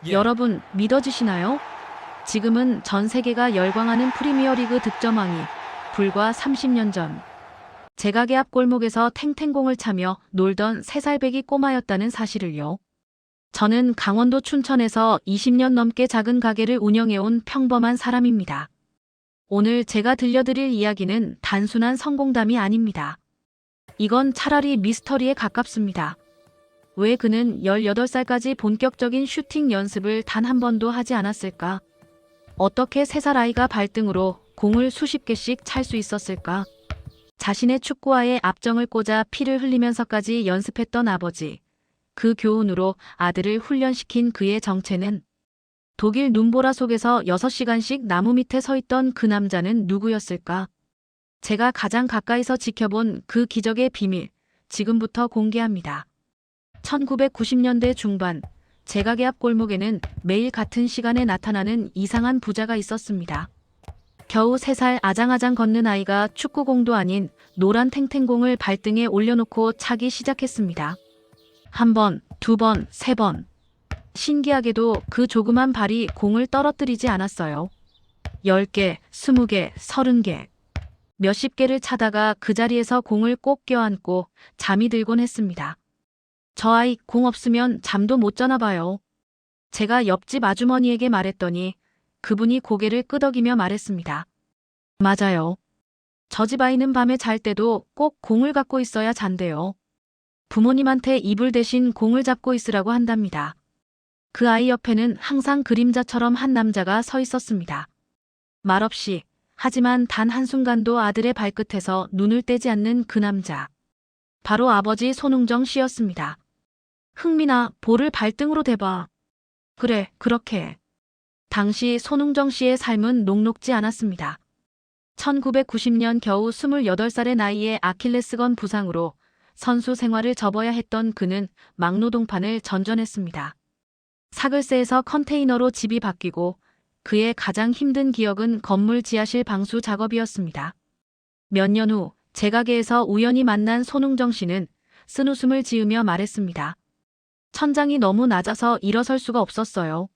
여러분, 믿어지시나요? 지금은 전 세계가 열광하는 프리미어리그 득점왕이 불과 30년 전 제 가게 앞 골목에서 탱탱공을 차며 놀던 3살배기 꼬마였다는 사실을요. 저는 강원도 춘천에서 20년 넘게 작은 가게를 운영해온 평범한 사람입니다. 오늘 제가 들려드릴 이야기는 단순한 성공담이 아닙니다. 이건 차라리 미스터리에 가깝습니다. 왜 그는 18살까지 본격적인 슈팅 연습을 단 한 번도 하지 않았을까? 어떻게 3살 아이가 발등으로 공을 수십 개씩 찰 수 있었을까? 자신의 축구화에 압정을 꽂아 피를 흘리면서까지 연습했던 아버지. 그 교훈으로 아들을 훈련시킨 그의 정체는? 독일 눈보라 속에서 6시간씩 나무 밑에 서 있던 그 남자는 누구였을까? 제가 가장 가까이서 지켜본 그 기적의 비밀, 지금부터 공개합니다. 1990년대 중반, 제 가게 앞 골목에는 매일 같은 시간에 나타나는 이상한 부자가 있었습니다. 겨우 3살 아장아장 걷는 아이가 축구공도 아닌 노란 탱탱공을 발등에 올려놓고 차기 시작했습니다. 1번, 2번, 3번. 신기하게도 그 조그만 발이 공을 떨어뜨리지 않았어요. 10개, 20개, 30개. 몇십 개를 차다가 그 자리에서 공을 꼭 껴안고 잠이 들곤 했습니다. 저 아이 공 없으면 잠도 못 자나 봐요. 제가 옆집 아주머니에게 말했더니 그분이 고개를 끄덕이며 말했습니다. 맞아요. 저 집 아이는 밤에 잘 때도 꼭 공을 갖고 있어야 잔대요. 부모님한테 이불 대신 공을 잡고 있으라고 한답니다. 그 아이 옆에는 항상 그림자처럼 한 남자가 서 있었습니다. 말없이, 하지만 단 한순간도 아들의 발끝에서 눈을 떼지 않는 그 남자. 바로 아버지 손흥정 씨였습니다. 흥민아, 볼을 발등으로 대봐. 그래, 그렇게. 당시 손흥정 씨의 삶은 녹록지 않았습니다. 1990년 겨우 28살의 나이에 아킬레스건 부상으로 선수 생활을 접어야 했던 그는 막노동판을 전전했습니다. 사글세에서 컨테이너로 집이 바뀌고 그의 가장 힘든 기억은 건물 지하실 방수 작업이었습니다. 몇 년 후 제 가게에서 우연히 만난 손흥정 씨는 쓴웃음을 지으며 말했습니다. 천장이 너무 낮아서 일어설 수가 없었어요.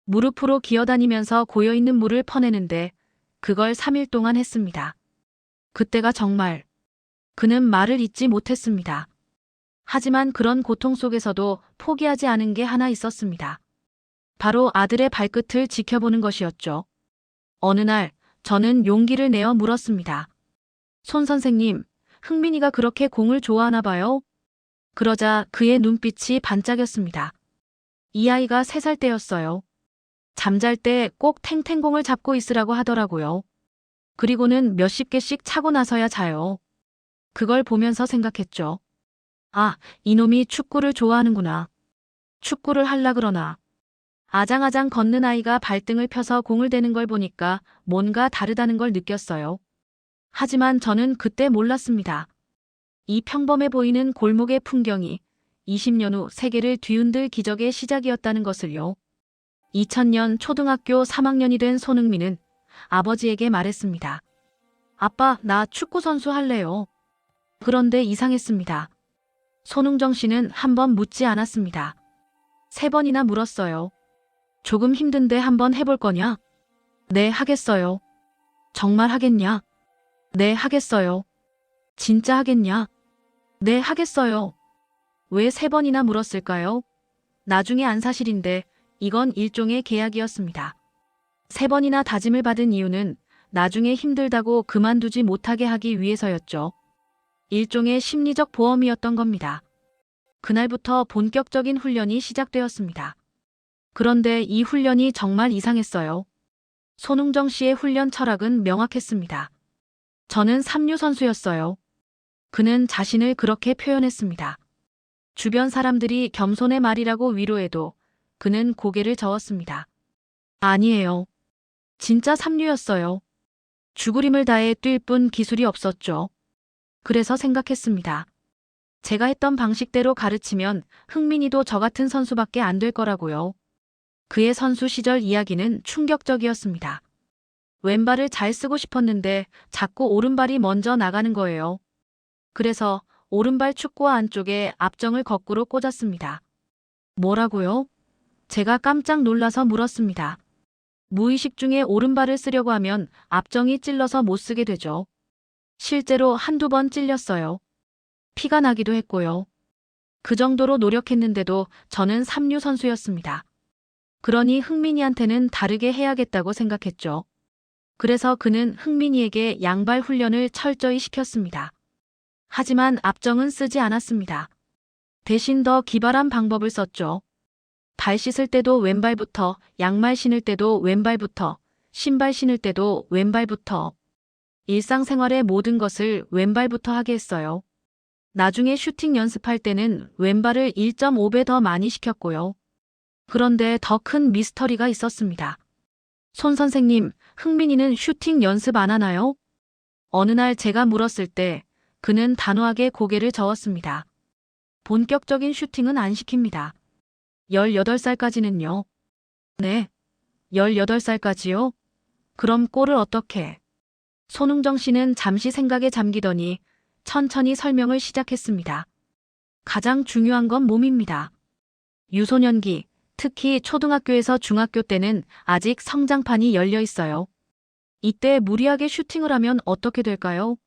무릎으로 기어다니면서 고여있는 물을 퍼내는데 그걸 3일 동안 했습니다. 그때가 정말 그는 말을 잇지 못했습니다. 하지만 그런 고통 속에서도 포기하지 않은 게 하나 있었습니다. 바로 아들의 발끝을 지켜보는 것이었죠. 어느 날 저는 용기를 내어 물었습니다. 손 선생님, 흥민이가 그렇게 공을 좋아하나 봐요? 그러자 그의 눈빛이 반짝였습니다. 이 아이가 3살 때였어요. 잠잘 때 꼭 탱탱공을 잡고 있으라고 하더라고요. 그리고는 몇십 개씩 차고 나서야 자요. 그걸 보면서 생각했죠. 아, 이놈이 축구를 좋아하는구나. 축구를 할라 그러나. 아장아장 걷는 아이가 발등을 펴서 공을 대는 걸 보니까 뭔가 다르다는 걸 느꼈어요. 하지만 저는 그때 몰랐습니다. 이 평범해 보이는 골목의 풍경이 20년 후 세계를 뒤흔들 기적의 시작이었다는 것을요. 2000년 초등학교 3학년이 된 손흥민은 아버지에게 말했습니다. 아빠, 나 축구 선수 할래요. 그런데 이상했습니다. 손흥정 씨는 한 번 묻지 않았습니다. 3번이나 물었어요. 조금 힘든데 한번 해볼 거냐? 네, 하겠어요. 정말 하겠냐? 네, 하겠어요. 진짜 하겠냐? 네, 하겠어요. 왜 3번이나 물었을까요? 나중에 안 사실인데 이건 일종의 계약이었습니다. 3번이나 다짐을 받은 이유는 나중에 힘들다고 그만두지 못하게 하기 위해서였죠. 일종의 심리적 보험이었던 겁니다. 그날부터 본격적인 훈련이 시작되었습니다. 그런데 이 훈련이 정말 이상했어요. 손흥정 씨의 훈련 철학은 명확했습니다. 저는 3류 선수였어요. 그는 자신을 그렇게 표현했습니다. 주변 사람들이 겸손의 말이라고 위로해도 그는 고개를 저었습니다. 아니에요. 진짜 3류였어요. 죽으림을 다해 뛸 뿐 기술이 없었죠. 그래서 생각했습니다. 제가 했던 방식대로 가르치면 흥민이도 저 같은 선수밖에 안 될 거라고요. 그의 선수 시절 이야기는 충격적이었습니다. 왼발을 잘 쓰고 싶었는데 자꾸 오른발이 먼저 나가는 거예요. 그래서 오른발 축구화 안쪽에 압정을 거꾸로 꽂았습니다. 뭐라고요? 제가 깜짝 놀라서 물었습니다. 무의식 중에 오른발을 쓰려고 하면 앞정이 찔러서 못 쓰게 되죠. 실제로 한두 번 찔렸어요. 피가 나기도 했고요. 그 정도로 노력했는데도 저는 삼류 선수였습니다. 그러니 흥민이한테는 다르게 해야겠다고 생각했죠. 그래서 그는 흥민이에게 양발 훈련을 철저히 시켰습니다. 하지만 앞정은 쓰지 않았습니다. 대신 더 기발한 방법을 썼죠. 발 씻을 때도 왼발부터, 양말 신을 때도 왼발부터, 신발 신을 때도 왼발부터. 일상생활의 모든 것을 왼발부터 하게 했어요. 나중에 슈팅 연습할 때는 왼발을 1.5배 더 많이 시켰고요. 그런데 더 큰 미스터리가 있었습니다. 손 선생님, 흥민이는 슈팅 연습 안 하나요? 어느 날 제가 물었을 때 그는 단호하게 고개를 저었습니다. 본격적인 슈팅은 안 시킵니다. 18살까지는요. 네, 18살까지요? 그럼 골을 어떻게? 손흥정 씨는 잠시 생각에 잠기더니 천천히 설명을 시작했습니다. 가장 중요한 건 몸입니다. 유소년기, 특히 초등학교에서 중학교 때는 아직 성장판이 열려 있어요. 이때 무리하게 슈팅을 하면 어떻게 될까요?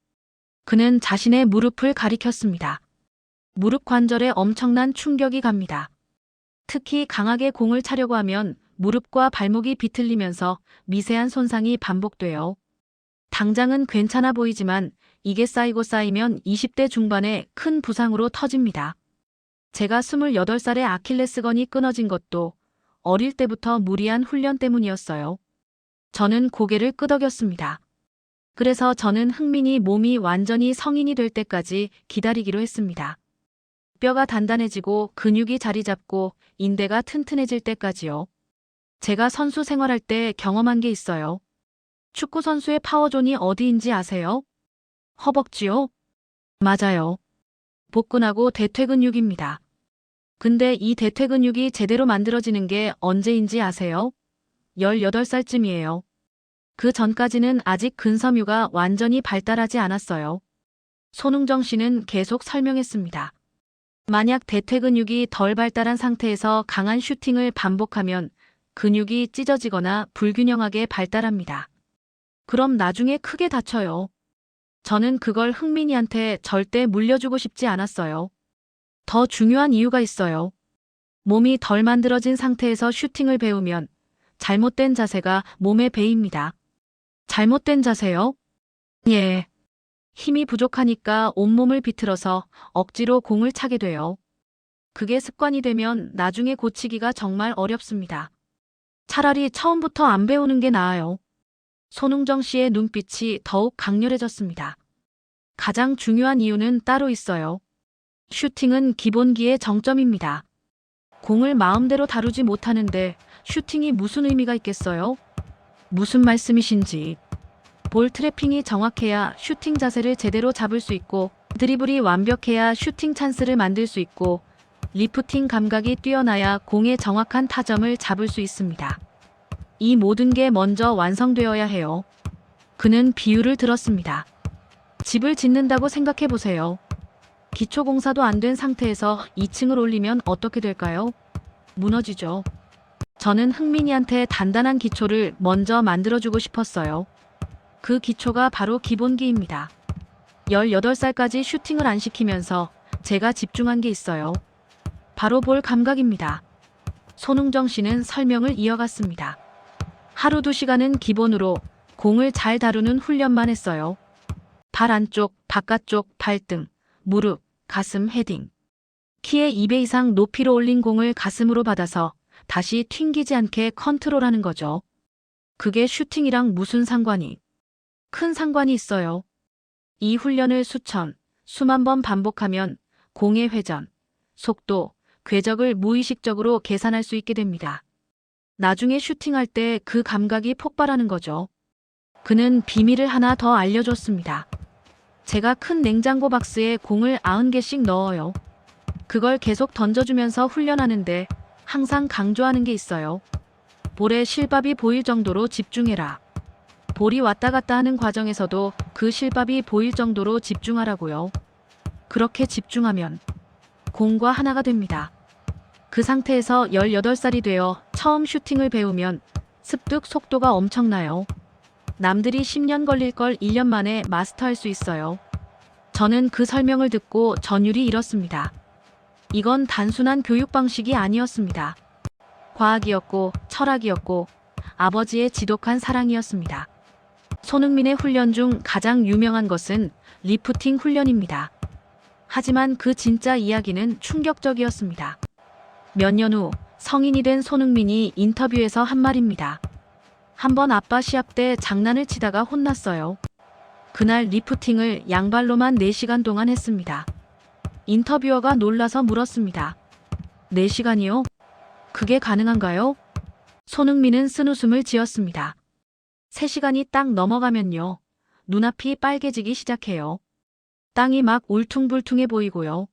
그는 자신의 무릎을 가리켰습니다. 무릎 관절에 엄청난 충격이 갑니다. 특히 강하게 공을 차려고 하면 무릎과 발목이 비틀리면서 미세한 손상이 반복돼요. 당장은 괜찮아 보이지만 이게 쌓이고 쌓이면 20대 중반에 큰 부상으로 터집니다. 제가 28살에 아킬레스건이 끊어진 것도 어릴 때부터 무리한 훈련 때문이었어요. 저는 고개를 끄덕였습니다. 그래서 저는 흥민이 몸이 완전히 성인이 될 때까지 기다리기로 했습니다. 뼈가 단단해지고 근육이 자리 잡고 인대가 튼튼해질 때까지요. 제가 선수 생활할 때 경험한 게 있어요. 축구 선수의 파워존이 어디인지 아세요? 허벅지요? 맞아요. 복근하고 대퇴근육입니다. 근데 이 대퇴근육이 제대로 만들어지는 게 언제인지 아세요? 18살쯤이에요. 그 전까지는 아직 근섬유가 완전히 발달하지 않았어요. 손흥정 씨는 계속 설명했습니다. 만약 대퇴근육이 덜 발달한 상태에서 강한 슈팅을 반복하면 근육이 찢어지거나 불균형하게 발달합니다. 그럼 나중에 크게 다쳐요. 저는 그걸 흥민이한테 절대 물려주고 싶지 않았어요. 더 중요한 이유가 있어요. 몸이 덜 만들어진 상태에서 슈팅을 배우면 잘못된 자세가 몸에 배입니다. 잘못된 자세요? 예. 힘이 부족하니까 온몸을 비틀어서 억지로 공을 차게 돼요. 그게 습관이 되면 나중에 고치기가 정말 어렵습니다. 차라리 처음부터 안 배우는 게 나아요. 손흥정 씨의 눈빛이 더욱 강렬해졌습니다. 가장 중요한 이유는 따로 있어요. 슈팅은 기본기의 정점입니다. 공을 마음대로 다루지 못하는데 슈팅이 무슨 의미가 있겠어요? 무슨 말씀이신지. 볼 트래핑이 정확해야 슈팅 자세를 제대로 잡을 수 있고, 드리블이 완벽해야 슈팅 찬스를 만들 수 있고, 리프팅 감각이 뛰어나야 공의 정확한 타점을 잡을 수 있습니다. 이 모든 게 먼저 완성되어야 해요. 그는 비유를 들었습니다. 집을 짓는다고 생각해 보세요. 기초공사도 안 된 상태에서 2층을 올리면 어떻게 될까요? 무너지죠. 저는 흥민이한테 단단한 기초를 먼저 만들어주고 싶었어요. 그 기초가 바로 기본기입니다. 18살까지 슈팅을 안 시키면서 제가 집중한 게 있어요. 바로 볼 감각입니다. 손흥정 씨는 설명을 이어갔습니다. 하루 2시간은 기본으로 공을 잘 다루는 훈련만 했어요. 발 안쪽, 바깥쪽, 발등, 무릎, 가슴 헤딩. 키의 2배 이상 높이로 올린 공을 가슴으로 받아서 다시 튕기지 않게 컨트롤하는 거죠. 그게 슈팅이랑 무슨 상관이? 큰 상관이 있어요. 이 훈련을 수만 번 반복하면 공의 회전, 속도, 궤적을 무의식적으로 계산할 수 있게 됩니다. 나중에 슈팅할 때 그 감각이 폭발하는 거죠. 그는 비밀을 하나 더 알려줬습니다. 제가 큰 냉장고 박스에 공을 90개씩 넣어요. 그걸 계속 던져주면서 훈련하는데 항상 강조하는 게 있어요. 볼에 실밥이 보일 정도로 집중해라. 볼이 왔다 갔다 하는 과정에서도 그 실밥이 보일 정도로 집중하라고요. 그렇게 집중하면 공과 하나가 됩니다. 그 상태에서 18살이 되어 처음 슈팅을 배우면 습득 속도가 엄청나요. 남들이 10년 걸릴 걸 1년 만에 마스터할 수 있어요. 저는 그 설명을 듣고 전율이 일었습니다. 이건 단순한 교육 방식이 아니었습니다. 과학이었고 철학이었고 아버지의 지독한 사랑이었습니다. 손흥민의 훈련 중 가장 유명한 것은 리프팅 훈련입니다. 하지만 그 진짜 이야기는 충격적이었습니다. 몇 년 후 성인이 된 손흥민이 인터뷰에서 한 말입니다. 한번 아빠 시합 때 장난을 치다가 혼났어요. 그날 리프팅을 양발로만 4시간 동안 했습니다. 인터뷰어가 놀라서 물었습니다. 4시간이요? 그게 가능한가요? 손흥민은 쓴웃음을 지었습니다. 3시간이 딱 넘어가면요. 눈앞이 빨개지기 시작해요. 땅이 막 울퉁불퉁해 보이고요.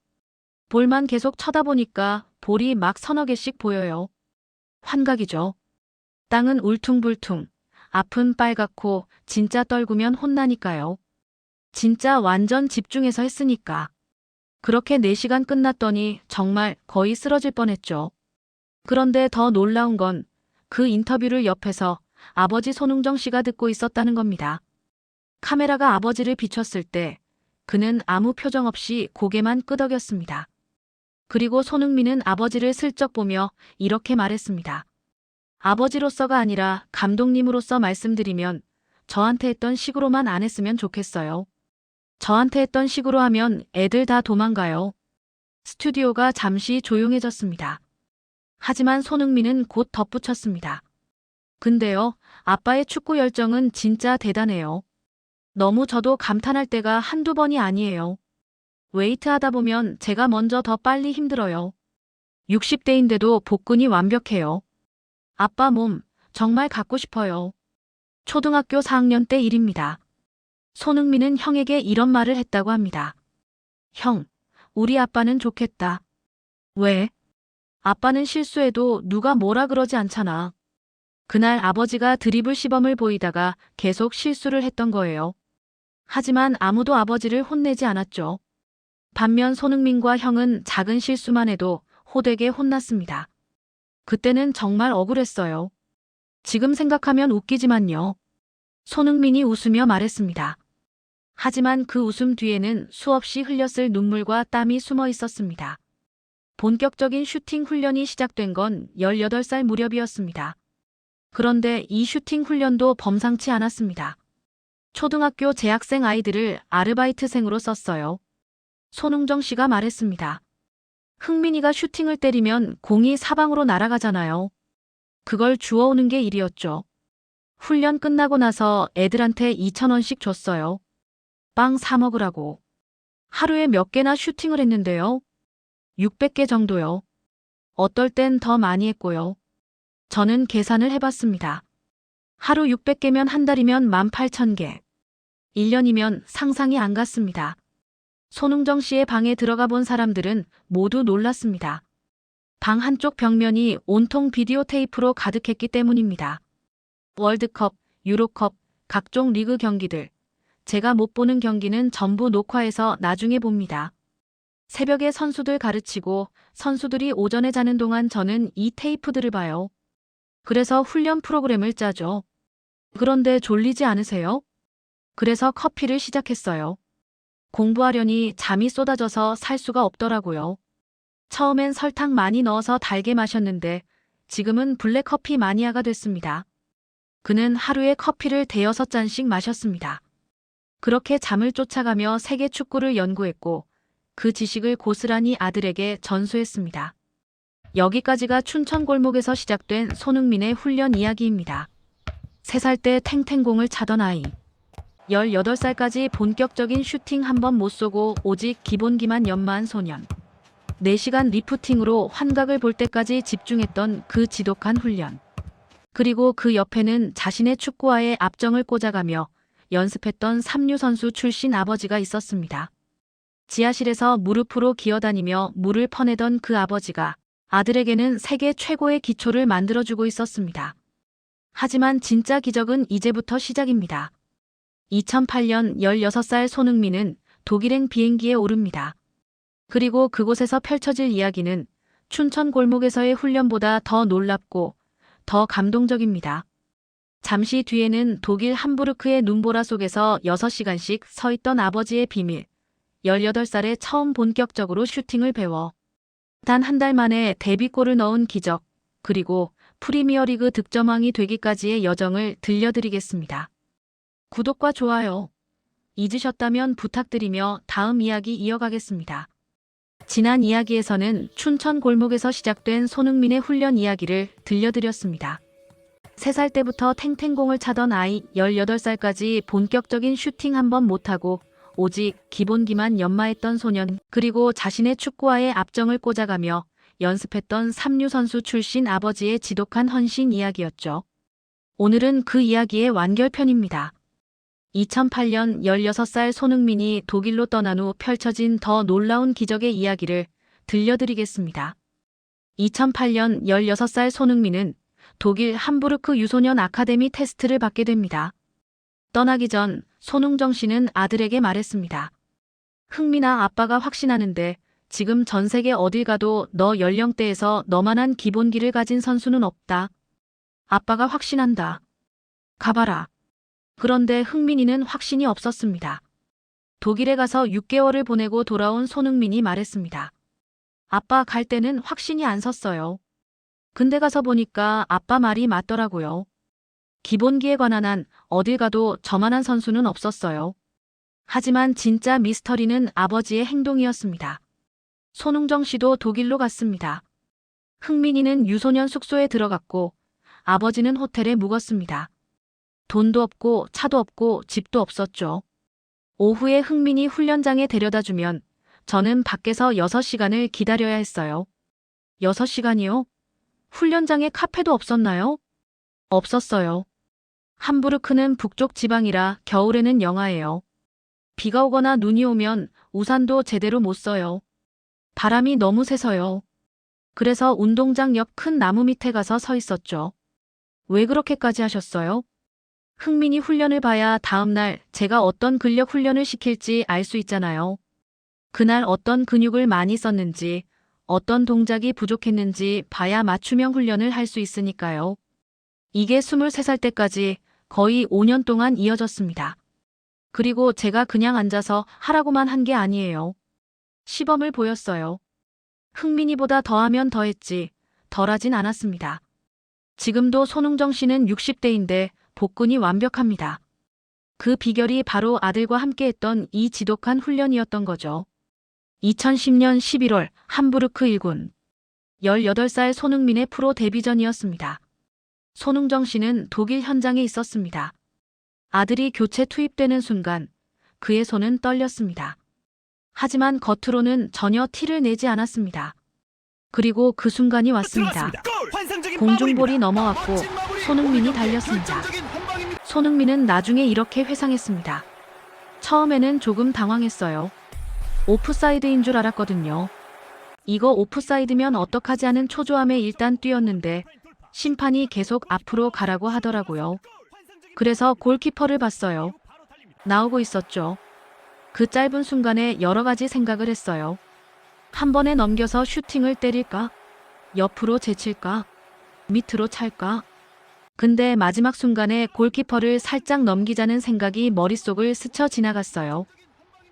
볼만 계속 쳐다보니까 볼이 막 서너 개씩 보여요. 환각이죠. 땅은 울퉁불퉁, 앞은 빨갛고 진짜 떨구면 혼나니까요. 진짜 완전 집중해서 했으니까. 그렇게 4시간 끝났더니 정말 거의 쓰러질 뻔했죠. 그런데 더 놀라운 건 그 인터뷰를 옆에서 아버지 손흥정 씨가 듣고 있었다는 겁니다. 카메라가 아버지를 비췄을 때 그는 아무 표정 없이 고개만 끄덕였습니다. 그리고 손흥민은 아버지를 슬쩍 보며 이렇게 말했습니다. 아버지로서가 아니라 감독님으로서 말씀드리면 저한테 했던 식으로만 안 했으면 좋겠어요. 저한테 했던 식으로 하면 애들 다 도망가요. 스튜디오가 잠시 조용해졌습니다. 하지만 손흥민은 곧 덧붙였습니다. 근데요, 아빠의 축구 열정은 진짜 대단해요. 너무 저도 감탄할 때가 한두 번이 아니에요. 웨이트 하다 보면 제가 먼저 더 빨리 힘들어요. 60대인데도 복근이 완벽해요. 아빠 몸 정말 갖고 싶어요. 초등학교 4학년 때 일입니다. 손흥민은 형에게 이런 말을 했다고 합니다. 형, 우리 아빠는 좋겠다. 왜? 아빠는 실수해도 누가 뭐라 그러지 않잖아. 그날 아버지가 드리블 시범을 보이다가 계속 실수를 했던 거예요. 하지만 아무도 아버지를 혼내지 않았죠. 반면 손흥민과 형은 작은 실수만 해도 호되게 혼났습니다. 그때는 정말 억울했어요. 지금 생각하면 웃기지만요. 손흥민이 웃으며 말했습니다. 하지만 그 웃음 뒤에는 수없이 흘렸을 눈물과 땀이 숨어 있었습니다. 본격적인 슈팅 훈련이 시작된 건 18살 무렵이었습니다. 그런데 이 슈팅 훈련도 범상치 않았습니다. 초등학교 재학생 아이들을 아르바이트생으로 썼어요. 손흥정 씨가 말했습니다. 흥민이가 슈팅을 때리면 공이 사방으로 날아가잖아요. 그걸 주워오는 게 일이었죠. 훈련 끝나고 나서 애들한테 2,000원씩 줬어요. 빵 사 먹으라고. 하루에 몇 개나 슈팅을 했는데요. 600개 정도요. 어떨 땐 더 많이 했고요. 저는 계산을 해봤습니다. 하루 600개면 한 달이면 18,000개. 1년이면 상상이 안 갔습니다. 손흥정 씨의 방에 들어가 본 사람들은 모두 놀랐습니다. 방 한쪽 벽면이 온통 비디오 테이프로 가득했기 때문입니다. 월드컵, 유로컵, 각종 리그 경기들. 제가 못 보는 경기는 전부 녹화해서 나중에 봅니다. 새벽에 선수들 가르치고 선수들이 오전에 자는 동안 저는 이 테이프들을 봐요. 그래서 훈련 프로그램을 짜죠. 그런데 졸리지 않으세요? 그래서 커피를 시작했어요. 공부하려니 잠이 쏟아져서 살 수가 없더라고요. 처음엔 설탕 많이 넣어서 달게 마셨는데 지금은 블랙커피 마니아가 됐습니다. 그는 하루에 커피를 대여섯 잔씩 마셨습니다. 그렇게 잠을 쫓아가며 세계 축구를 연구했고 그 지식을 고스란히 아들에게 전수했습니다. 여기까지가 춘천 골목에서 시작된 손흥민의 훈련 이야기입니다. 3살 때 탱탱공을 차던 아이. 18살까지 본격적인 슈팅 한 번 못 쏘고 오직 기본기만 연마한 소년. 4시간 리프팅으로 환각을 볼 때까지 집중했던 그 지독한 훈련. 그리고 그 옆에는 자신의 축구와의 압정을 꽂아가며 연습했던 삼류 선수 출신 아버지가 있었습니다. 지하실에서 무릎으로 기어다니며 물을 퍼내던 그 아버지가 아들에게는 세계 최고의 기초를 만들어주고 있었습니다. 하지만 진짜 기적은 이제부터 시작입니다. 2008년 16살 손흥민은 독일행 비행기에 오릅니다. 그리고 그곳에서 펼쳐질 이야기는 춘천 골목에서의 훈련보다 더 놀랍고 더 감동적입니다. 잠시 뒤에는 독일 함부르크의 눈보라 속에서 6시간씩 서 있던 아버지의 비밀. 18살에 처음 본격적으로 슈팅을 배워 단 한 달 만에 데뷔골을 넣은 기적, 그리고 프리미어리그 득점왕이 되기까지의 여정을 들려드리겠습니다. 구독과 좋아요 잊으셨다면 부탁드리며 다음 이야기 이어가겠습니다. 지난 이야기에서는 춘천 골목에서 시작된 손흥민의 훈련 이야기를 들려드렸습니다. 3살 때부터 탱탱공을 차던 아이 18살까지 본격적인 슈팅 한 번 못하고 오직 기본기만 연마했던 소년, 그리고 자신의 축구화에 압정을 꽂아가며 연습했던 삼류 선수 출신 아버지의 지독한 헌신 이야기였죠. 오늘은 그 이야기의 완결편입니다. 2008년 16살 손흥민이 독일로 떠난 후 펼쳐진 더 놀라운 기적의 이야기를 들려드리겠습니다. 2008년 16살 손흥민은 독일 함부르크 유소년 아카데미 테스트를 받게 됩니다. 떠나기 전 손흥정 씨는 아들에게 말했습니다. 흥민아, 아빠가 확신하는데 지금 전 세계 어딜 가도 너 연령대에서 너만한 기본기를 가진 선수는 없다. 아빠가 확신한다. 가봐라. 그런데 흥민이는 확신이 없었습니다. 독일에 가서 6개월을 보내고 돌아온 손흥민이 말했습니다. 아빠, 갈 때는 확신이 안 섰어요. 근데 가서 보니까 아빠 말이 맞더라고요. 기본기에 관한 한 어딜 가도 저만한 선수는 없었어요. 하지만 진짜 미스터리는 아버지의 행동이었습니다. 손흥정 씨도 독일로 갔습니다. 흥민이는 유소년 숙소에 들어갔고 아버지는 호텔에 묵었습니다. 돈도 없고 차도 없고 집도 없었죠. 오후에 흥민이 훈련장에 데려다 주면 저는 밖에서 6시간을 기다려야 했어요. 6시간이요? 훈련장에 카페도 없었나요? 없었어요. 함부르크는 북쪽 지방이라 겨울에는 영하예요. 비가 오거나 눈이 오면 우산도 제대로 못 써요. 바람이 너무 세서요. 그래서 운동장 옆 큰 나무 밑에 가서 서 있었죠. 왜 그렇게까지 하셨어요? 흥민이 훈련을 봐야 다음날 제가 어떤 근력 훈련을 시킬지 알 수 있잖아요. 그날 어떤 근육을 많이 썼는지, 어떤 동작이 부족했는지 봐야 맞춤형 훈련을 할 수 있으니까요. 이게 23살 때까지 거의 5년 동안 이어졌습니다. 그리고 제가 그냥 앉아서 하라고만 한 게 아니에요. 시범을 보였어요. 흥민이보다 더하면 더했지, 덜하진 않았습니다. 지금도 손흥정 씨는 60대인데 복근이 완벽합니다. 그 비결이 바로 아들과 함께했던 이 지독한 훈련이었던 거죠. 2010년 11월 함부르크 1군. 18살 손흥민의 프로 데뷔전이었습니다. 손흥정 씨는 독일 현장에 있었습니다. 아들이 교체 투입되는 순간 그의 손은 떨렸습니다. 하지만 겉으로는 전혀 티를 내지 않았습니다. 그리고 그 순간이 왔습니다. 공중볼이 넘어왔고 손흥민이 달렸습니다. 손흥민은 나중에 이렇게 회상했습니다. 처음에는 조금 당황했어요. 오프사이드인 줄 알았거든요. 이거 오프사이드면 어떡하지 하는 초조함에 일단 뛰었는데 심판이 계속 앞으로 가라고 하더라고요. 그래서 골키퍼를 봤어요. 나오고 있었죠. 그 짧은 순간에 여러 가지 생각을 했어요. 한 번에 넘겨서 슈팅을 때릴까? 옆으로 제칠까? 밑으로 찰까? 근데 마지막 순간에 골키퍼를 살짝 넘기자는 생각이 머릿속을 스쳐 지나갔어요.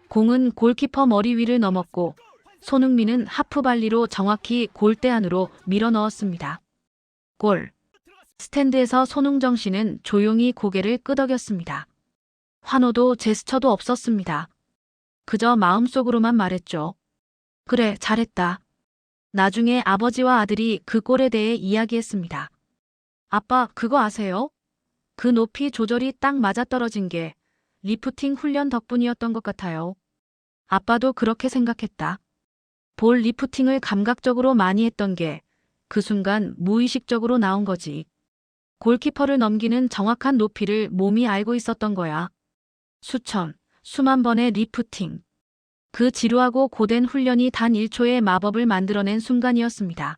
공은 골키퍼 머리 위를 넘었고 손흥민은 하프발리로 정확히 골대 안으로 밀어 넣었습니다. 골. 스탠드에서 손흥정 씨는 조용히 고개를 끄덕였습니다. 환호도 제스처도 없었습니다. 그저 마음속으로만 말했죠. 그래, 잘했다. 나중에 아버지와 아들이 그 골에 대해 이야기했습니다. 아빠, 그거 아세요? 그 높이 조절이 딱 맞아떨어진 게 리프팅 훈련 덕분이었던 것 같아요. 아빠도 그렇게 생각했다. 볼 리프팅을 감각적으로 많이 했던 게 그 순간 무의식적으로 나온 거지. 골키퍼를 넘기는 정확한 높이를 몸이 알고 있었던 거야. 수천, 수만 번의 리프팅. 그 지루하고 고된 훈련이 단 1초의 마법을 만들어낸 순간이었습니다.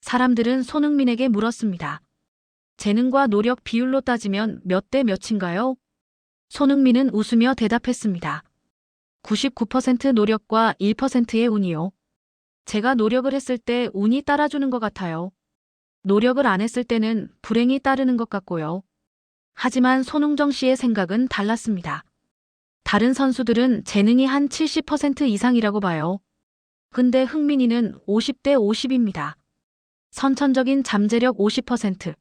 사람들은 손흥민에게 물었습니다. 재능과 노력 비율로 따지면 몇 대 몇인가요? 손흥민은 웃으며 대답했습니다. 99% 노력과 1%의 운이요. 제가 노력을 했을 때 운이 따라주는 것 같아요. 노력을 안 했을 때는 불행이 따르는 것 같고요. 하지만 손흥정 씨의 생각은 달랐습니다. 다른 선수들은 재능이 한 70% 이상이라고 봐요. 근데 흥민이는 50대 50입니다. 선천적인 잠재력 50%,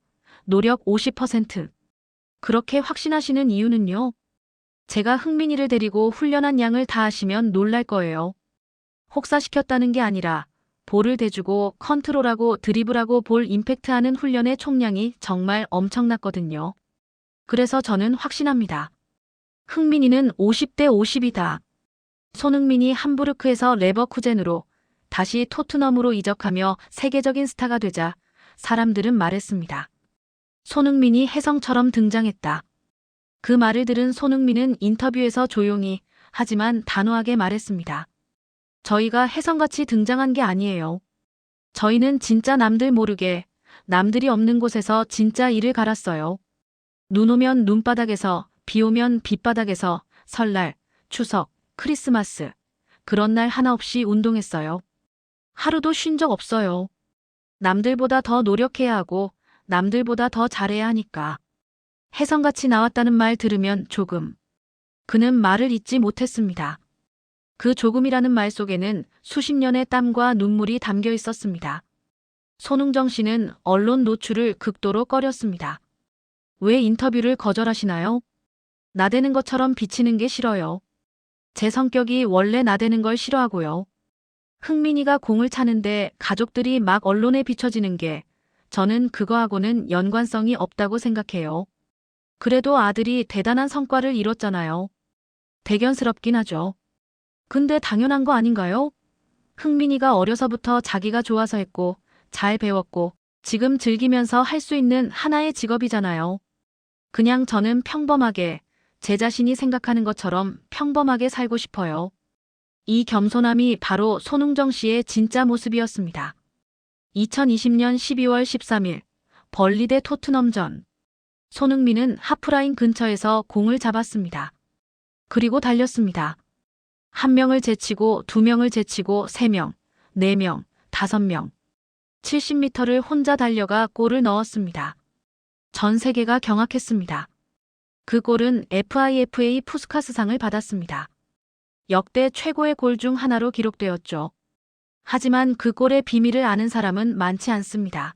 노력 50%. 그렇게 확신하시는 이유는요? 제가 흥민이를 데리고 훈련한 양을 다 하시면 놀랄 거예요. 혹사시켰다는 게 아니라 볼을 대주고 컨트롤하고 드리블하고 볼 임팩트하는 훈련의 총량이 정말 엄청났거든요. 그래서 저는 확신합니다. 흥민이는 50대 50이다. 손흥민이 함부르크에서 레버쿠젠으로 다시 토트넘으로 이적하며 세계적인 스타가 되자 사람들은 말했습니다. 손흥민이 혜성처럼 등장했다. 그 말을 들은 손흥민은 인터뷰에서 조용히 하지만 단호하게 말했습니다. 저희가 혜성같이 등장한 게 아니에요. 저희는 진짜 남들 모르게 남들이 없는 곳에서 진짜 이를 갈았어요. 눈 오면 눈바닥에서 비 오면 빗바닥에서 설날, 추석, 크리스마스 그런 날 하나 없이 운동했어요. 하루도 쉰 적 없어요. 남들보다 더 노력해야 하고 남들보다 더 잘해야 하니까. 혜성같이 나왔다는 말 들으면 조금. 그는 말을 잇지 못했습니다. 그 조금이라는 말 속에는 수십 년의 땀과 눈물이 담겨 있었습니다. 손흥정 씨는 언론 노출을 극도로 꺼렸습니다. 왜 인터뷰를 거절하시나요? 나대는 것처럼 비치는 게 싫어요. 제 성격이 원래 나대는 걸 싫어하고요. 흥민이가 공을 차는데 가족들이 막 언론에 비춰지는 게 저는 그거하고는 연관성이 없다고 생각해요. 그래도 아들이 대단한 성과를 이뤘잖아요. 대견스럽긴 하죠. 근데 당연한 거 아닌가요? 흥민이가 어려서부터 자기가 좋아서 했고 잘 배웠고 지금 즐기면서 할 수 있는 하나의 직업이잖아요. 그냥 저는 평범하게 제 자신이 생각하는 것처럼 평범하게 살고 싶어요. 이 겸손함이 바로 손흥정 씨의 진짜 모습이었습니다. 2020년 12월 13일 벌리 대 토트넘전. 손흥민은 하프라인 근처에서 공을 잡았습니다. 그리고 달렸습니다. 한 명을 제치고 두 명을 제치고 3명, 4명, 5명. 70m를 혼자 달려가 골을 넣었습니다. 전 세계가 경악했습니다. 그 골은 FIFA 푸스카스상을 받았습니다. 역대 최고의 골 중 하나로 기록되었죠. 하지만 그 골의 비밀을 아는 사람은 많지 않습니다.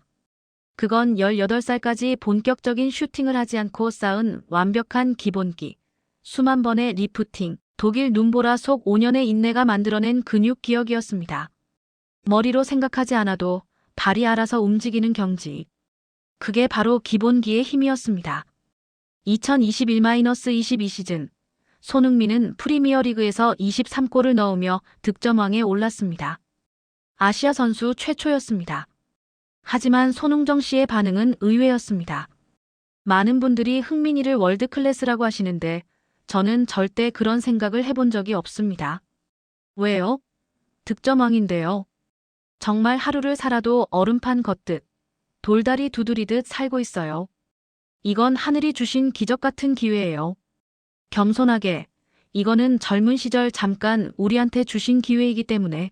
그건 18살까지 본격적인 슈팅을 하지 않고 쌓은 완벽한 기본기, 수만 번의 리프팅, 독일 눈보라 속 5년의 인내가 만들어낸 근육 기억이었습니다. 머리로 생각하지 않아도 발이 알아서 움직이는 경지. 그게 바로 기본기의 힘이었습니다. 2021-22 시즌 손흥민은 프리미어리그에서 23골을 넣으며 득점왕에 올랐습니다. 아시아 선수 최초였습니다. 하지만 손흥정 씨의 반응은 의외였습니다. 많은 분들이 흥민이를 월드클래스라고 하시는데 저는 절대 그런 생각을 해본 적이 없습니다. 왜요? 득점왕인데요. 정말 하루를 살아도 얼음판 걷듯 돌다리 두드리듯 살고 있어요. 이건 하늘이 주신 기적 같은 기회예요. 겸손하게 이거는 젊은 시절 잠깐 우리한테 주신 기회이기 때문에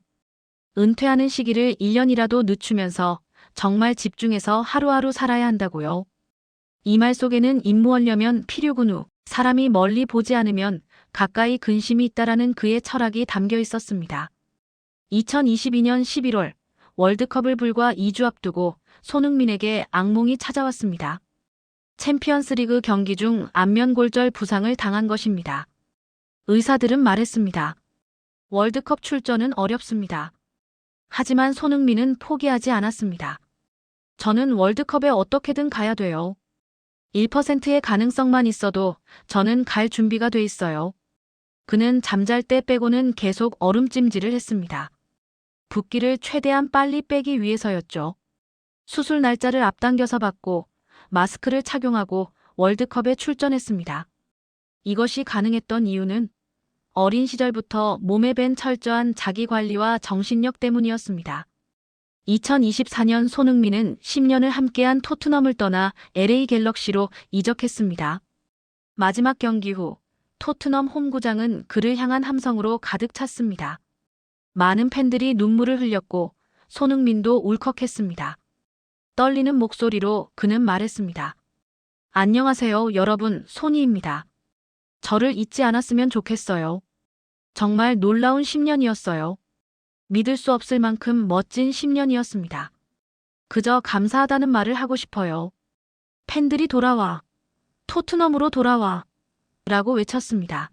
은퇴하는 시기를 1년이라도 늦추면서 정말 집중해서 하루하루 살아야 한다고요. 이 말 속에는 임무하려면 필요근우, 사람이 멀리 보지 않으면 가까이 근심이 있다라는 그의 철학이 담겨 있었습니다. 2022년 11월 월드컵을 불과 2주 앞두고 손흥민에게 악몽이 찾아왔습니다. 챔피언스리그 경기 중 안면골절 부상을 당한 것입니다. 의사들은 말했습니다. 월드컵 출전은 어렵습니다. 하지만 손흥민은 포기하지 않았습니다. 저는 월드컵에 어떻게든 가야 돼요. 1%의 가능성만 있어도 저는 갈 준비가 돼 있어요. 그는 잠잘 때 빼고는 계속 얼음찜질을 했습니다. 붓기를 최대한 빨리 빼기 위해서였죠. 수술 날짜를 앞당겨서 받고 마스크를 착용하고 월드컵에 출전했습니다. 이것이 가능했던 이유는 어린 시절부터 몸에 밴 철저한 자기관리와 정신력 때문이었습니다. 2024년 손흥민은 10년을 함께한 토트넘을 떠나 LA 갤럭시로 이적했습니다. 마지막 경기 후 토트넘 홈구장은 그를 향한 함성으로 가득 찼습니다. 많은 팬들이 눈물을 흘렸고 손흥민도 울컥했습니다. 떨리는 목소리로 그는 말했습니다. 안녕하세요, 여러분, 소니입니다. 저를 잊지 않았으면 좋겠어요. 정말 놀라운 10년이었어요. 믿을 수 없을 만큼 멋진 10년이었습니다. 그저 감사하다는 말을 하고 싶어요. 팬들이 돌아와. 토트넘으로 돌아와. 라고 외쳤습니다.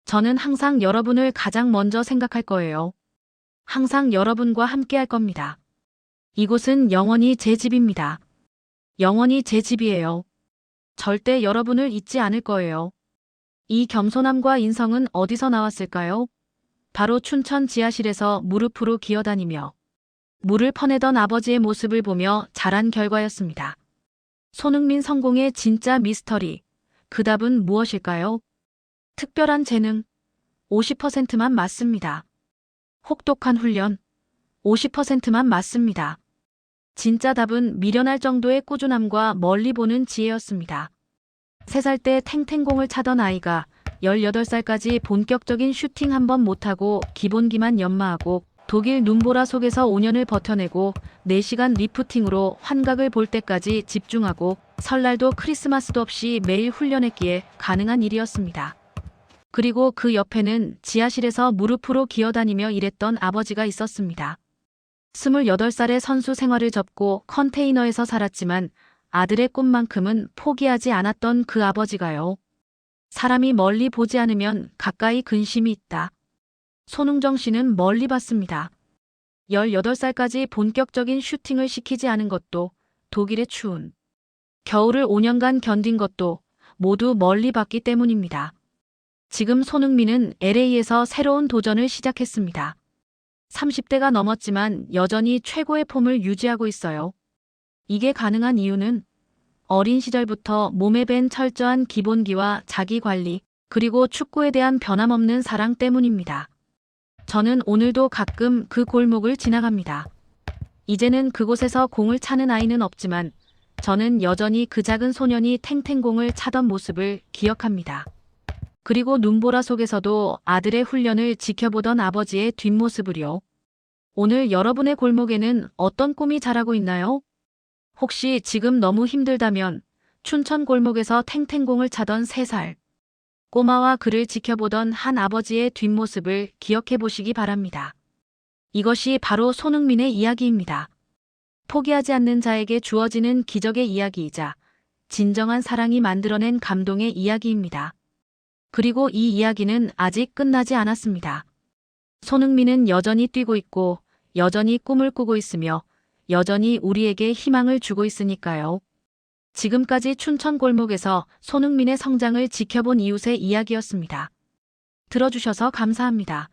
저는 항상 여러분을 가장 먼저 생각할 거예요. 항상 여러분과 함께 할 겁니다. 이곳은 영원히 제 집입니다. 영원히 제 집이에요. 절대 여러분을 잊지 않을 거예요. 이 겸손함과 인성은 어디서 나왔을까요? 바로 춘천 지하실에서 무릎으로 기어다니며 물을 퍼내던 아버지의 모습을 보며 자란 결과였습니다. 손흥민 성공의 진짜 미스터리, 그 답은 무엇일까요? 특별한 재능, 50%만 맞습니다. 혹독한 훈련, 50%만 맞습니다. 진짜 답은 미련할 정도의 꾸준함과 멀리 보는 지혜였습니다. 3살 때 탱탱공을 차던 아이가 18살까지 본격적인 슈팅 한 번 못하고 기본기만 연마하고 독일 눈보라 속에서 5년을 버텨내고 4시간 리프팅으로 환각을 볼 때까지 집중하고 설날도 크리스마스도 없이 매일 훈련했기에 가능한 일이었습니다. 그리고 그 옆에는 지하실에서 무릎으로 기어다니며 일했던 아버지가 있었습니다. 28살의 선수 생활을 접고 컨테이너에서 살았지만 아들의 꿈만큼은 포기하지 않았던 그 아버지가요. 사람이 멀리 보지 않으면 가까이 근심이 있다. 손흥정 씨는 멀리 봤습니다. 18살까지 본격적인 슈팅을 시키지 않은 것도, 독일의 추운 겨울을 5년간 견딘 것도 모두 멀리 봤기 때문입니다. 지금 손흥민은 LA에서 새로운 도전을 시작했습니다. 30대가 넘었지만 여전히 최고의 폼을 유지하고 있어요. 이게 가능한 이유는 어린 시절부터 몸에 밴 철저한 기본기와 자기 관리, 그리고 축구에 대한 변함없는 사랑 때문입니다. 저는 오늘도 가끔 그 골목을 지나갑니다. 이제는 그곳에서 공을 차는 아이는 없지만 저는 여전히 그 작은 소년이 탱탱공을 차던 모습을 기억합니다. 그리고 눈보라 속에서도 아들의 훈련을 지켜보던 아버지의 뒷모습을요. 오늘 여러분의 골목에는 어떤 꿈이 자라고 있나요? 혹시 지금 너무 힘들다면 춘천 골목에서 탱탱공을 차던 3살 꼬마와 그를 지켜보던 한 아버지의 뒷모습을 기억해 보시기 바랍니다. 이것이 바로 손흥민의 이야기입니다. 포기하지 않는 자에게 주어지는 기적의 이야기이자 진정한 사랑이 만들어낸 감동의 이야기입니다. 그리고 이 이야기는 아직 끝나지 않았습니다. 손흥민은 여전히 뛰고 있고 여전히 꿈을 꾸고 있으며 여전히 우리에게 희망을 주고 있으니까요. 지금까지 춘천 골목에서 손흥민의 성장을 지켜본 이웃의 이야기였습니다. 들어주셔서 감사합니다.